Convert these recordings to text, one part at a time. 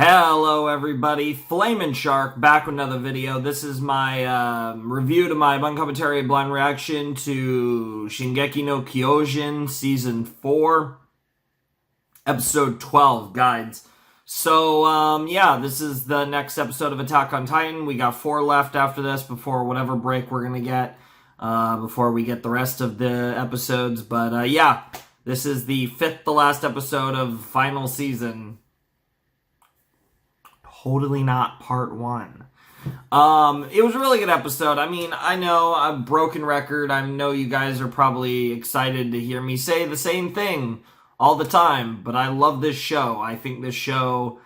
Hello everybody, Flamin' Shark back with another video. This is my review to my uncommentary blind reaction to Shingeki no Kyojin Season 4, Episode 12, guides. So, yeah, this is the next episode of Attack on Titan. We got 4 left after this before whatever break we're gonna get, before we get the rest of the episodes. But, yeah, this is the 5th to last episode of final season. Totally not part 1. It was a really good episode. I mean, I know I'm broken record. I know you guys are probably excited to hear me say the same thing all the time, but I love this show. I think this show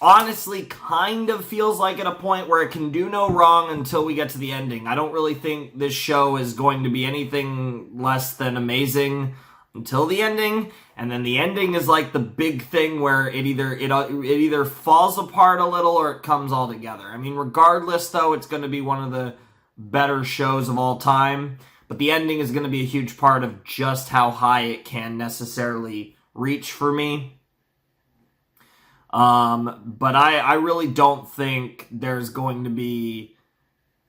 honestly kind of feels like at a point where it can do no wrong until we get to the ending. I don't really think this show is going to be anything less than amazing until the ending, and then the ending is like the big thing where it either falls apart a little or it comes all together. I mean, regardless though, it's going to be one of the better shows of all time, but the ending is going to be a huge part of just how high it can necessarily reach for me. But I really don't think there's going to be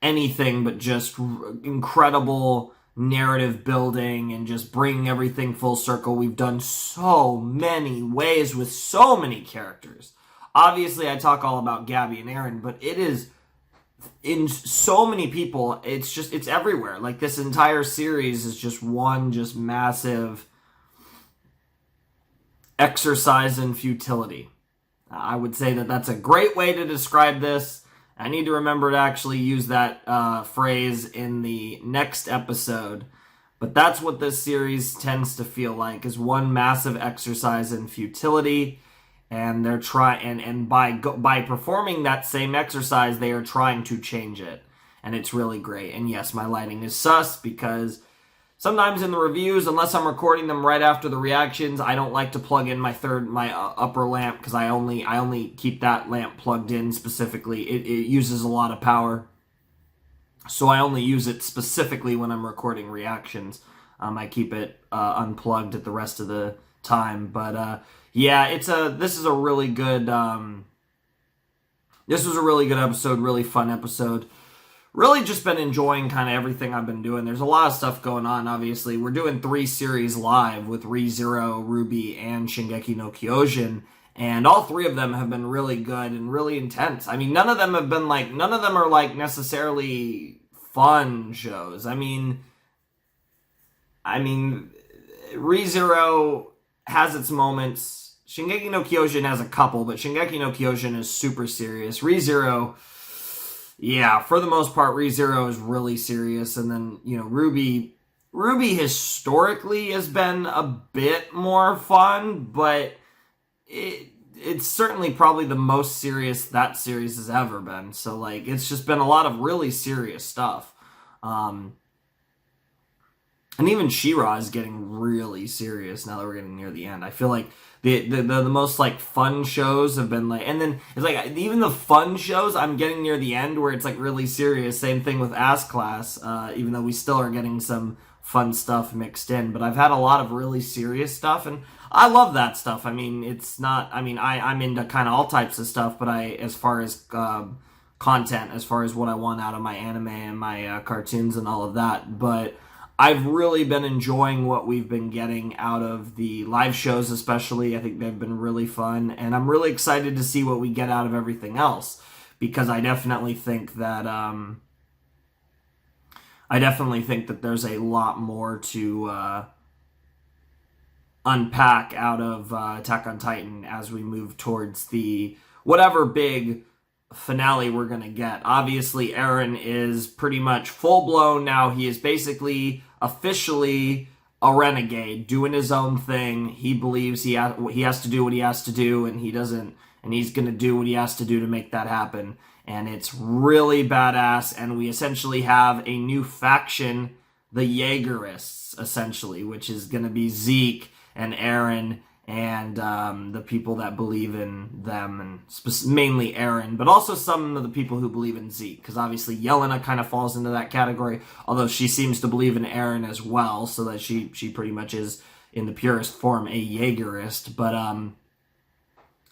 anything but just incredible narrative building and just bringing everything full circle. We've done so many ways with so many characters. Obviously, I talk all about Gabby and Eren, but it is in so many people. It's everywhere. Like, this entire series is just one just massive exercise in futility. I would say that that's a great way to describe this. I need to remember to actually use that phrase in the next episode. But that's what this series tends to feel like, is one massive exercise in futility. And they're and by performing that same exercise, they are trying to change it. And it's really great. And yes, my lighting is sus because sometimes in the reviews, unless I'm recording them right after the reactions, I don't like to plug in my upper lamp because I only keep that lamp plugged in specifically. It uses a lot of power, so I only use it specifically when I'm recording reactions. I keep it unplugged at the rest of the time. But yeah, this is a really good. This was a really good episode, really fun episode. Really just been enjoying kind of everything I've been doing. There's a lot of stuff going on, obviously. We're doing 3 series live with ReZero, Ruby, and Shingeki no Kyojin. And all 3 of them have been really good and really intense. I mean, none of them are like necessarily fun shows. I mean, ReZero has its moments. Shingeki no Kyojin has a couple, but Shingeki no Kyojin is super serious. ReZero, yeah, for the most part, ReZero is really serious. And then, you know, Ruby historically has been a bit more fun, but it's certainly probably the most serious that series has ever been. So, like, it's just been a lot of really serious stuff. And even She-Ra is getting really serious now that we're getting near the end. I feel like the most like fun shows have been like, and then it's like even the fun shows I'm getting near the end where it's like really serious. Same thing with Ass Class, even though we still are getting some fun stuff mixed in. But I've had a lot of really serious stuff, and I love that stuff. I mean, I'm into kind of all types of stuff, but as far as content, as far as what I want out of my anime and my cartoons and all of that, but I've really been enjoying what we've been getting out of the live shows, especially. I think they've been really fun, and I'm really excited to see what we get out of everything else, because I definitely think that there's a lot more to unpack out of Attack on Titan as we move towards the whatever big finale we're gonna get. Obviously, Eren is pretty much full-blown now. He is basically officially a renegade, doing his own thing. He believes he has to do what he has to do, and he's gonna do what he has to do to make that happen. And it's really badass, and we essentially have a new faction, the Jaegerists, essentially, which is gonna be Zeke and Eren and the people that believe in them, and mainly Eren, but also some of the people who believe in Zeke, because obviously Yelena kind of falls into that category, although she seems to believe in Eren as well, so that she pretty much is, in the purest form, a Jaegerist. But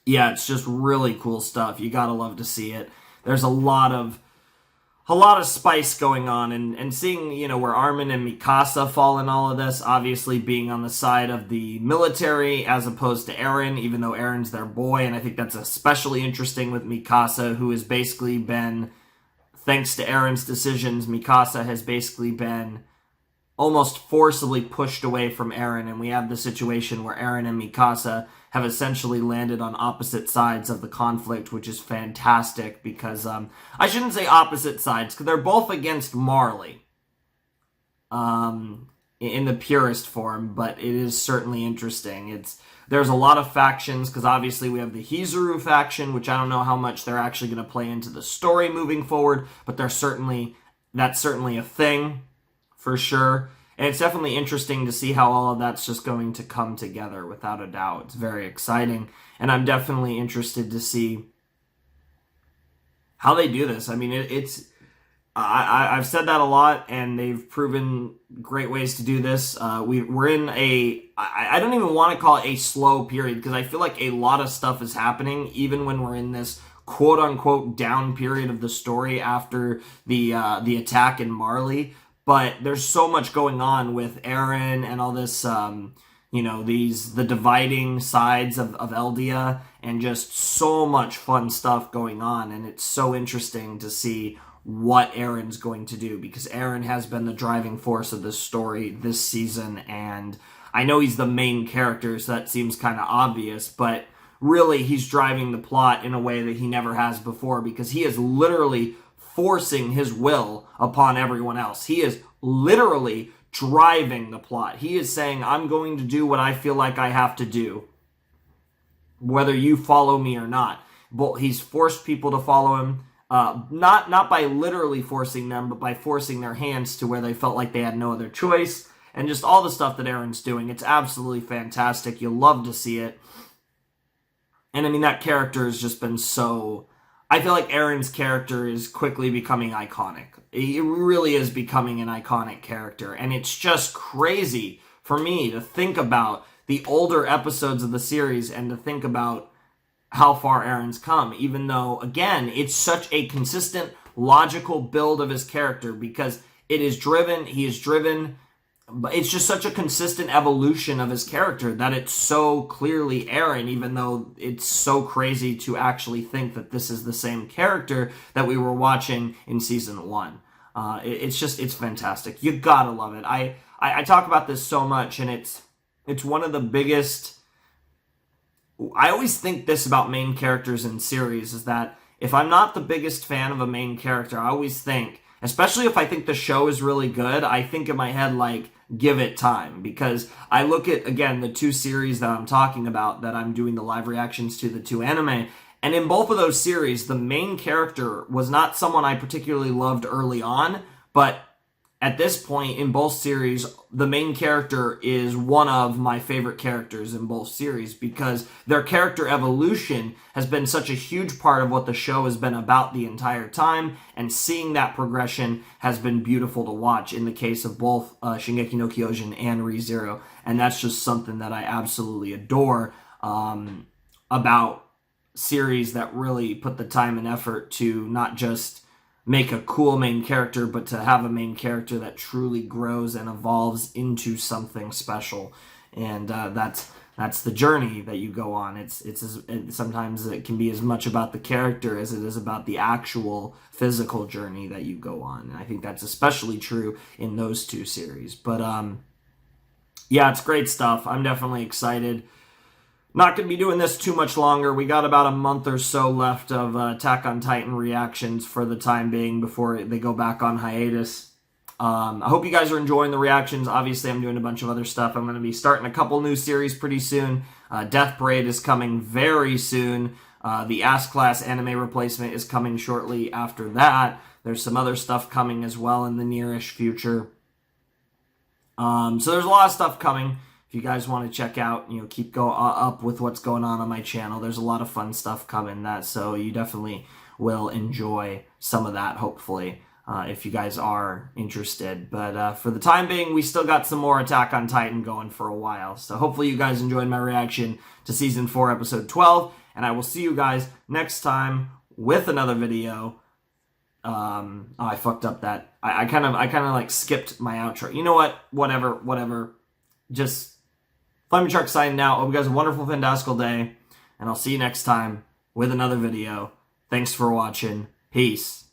Yeah, it's just really cool stuff. You gotta love to see it. There's a lot of spice going on, and seeing, where Armin and Mikasa fall in all of this, obviously being on the side of the military as opposed to Eren, even though Eren's their boy, and I think that's especially interesting with Mikasa, who has basically been, thanks to Eren's decisions, Mikasa has basically been almost forcibly pushed away from Eren, and we have the situation where Eren and Mikasa have essentially landed on opposite sides of the conflict, which is fantastic because, I shouldn't say opposite sides, because they're both against Marley, in the purest form, but it is certainly interesting. There's a lot of factions, because obviously we have the Hizuru faction, which I don't know how much they're actually going to play into the story moving forward, but that's certainly a thing, for sure. And it's definitely interesting to see how all of that's just going to come together, without a doubt. It's very exciting. And I'm definitely interested to see how they do this. I mean, I've said that a lot, and they've proven great ways to do this. We're in I don't even want to call it a slow period, because I feel like a lot of stuff is happening, even when we're in this quote-unquote down period of the story after the attack in Marley. But there's so much going on with Eren and all this, the dividing sides of Eldia, and just so much fun stuff going on. And it's so interesting to see what Eren's going to do, because Eren has been the driving force of this story this season. And I know he's the main character, so that seems kind of obvious, but really he's driving the plot in a way that he never has before, because he is literally forcing his will upon everyone else. He is literally driving the plot. He is saying, I'm going to do what I feel like I have to do, whether you follow me or not. But he's forced people to follow him, not by literally forcing them, but by forcing their hands to where they felt like they had no other choice, and just all the stuff that Eren's doing. It's absolutely fantastic. You'll love to see it. And I mean, that character has just been so... I feel like Eren's character is quickly becoming iconic. He really is becoming an iconic character. And it's just crazy for me to think about the older episodes of the series and to think about how far Eren's come. Even though, again, it's such a consistent, logical build of his character, because he is driven, but it's just such a consistent evolution of his character that it's so clearly Eren, even though it's so crazy to actually think that this is the same character that we were watching in season 1. It's fantastic. You gotta love it. I talk about this so much, and it's one of the biggest... I always think this about main characters in series, is that if I'm not the biggest fan of a main character, I always think, especially if I think the show is really good, I think in my head, like, give it time. Because I look at, again, the 2 series that I'm talking about, that I'm doing the live reactions to, the 2 anime, and in both of those series, the main character was not someone I particularly loved early on, but at this point in both series, the main character is one of my favorite characters in both series, because their character evolution has been such a huge part of what the show has been about the entire time, and seeing that progression has been beautiful to watch in the case of both Shingeki no Kyojin and Re:Zero, and that's just something that I absolutely adore about series that really put the time and effort to not just make a cool main character, but to have a main character that truly grows and evolves into something special. And that's the journey that you go on. Sometimes it can be as much about the character as it is about the actual physical journey that you go on. And I think that's especially true in those 2 series. But yeah, it's great stuff. I'm definitely excited. Not going to be doing this too much longer. We got about a month or so left of Attack on Titan reactions for the time being before they go back on hiatus. I hope you guys are enjoying the reactions. Obviously, I'm doing a bunch of other stuff. I'm going to be starting a couple new series pretty soon. Death Parade is coming very soon. The Ass Class anime replacement is coming shortly after that. There's some other stuff coming as well in the nearish future. So there's a lot of stuff coming. If you guys want to check out, keep up with what's going on my channel. There's a lot of fun stuff coming, so you definitely will enjoy some of that, hopefully, if you guys are interested. But for the time being, we still got some more Attack on Titan going for a while. So hopefully you guys enjoyed my reaction to Season 4, Episode 12. and I will see you guys next time with another video. I fucked up that. I kind of like skipped my outro. You know what? Whatever. Just Flaming Shark signing out. Hope you guys have a wonderful, fantastical day, and I'll see you next time with another video. Thanks for watching. Peace.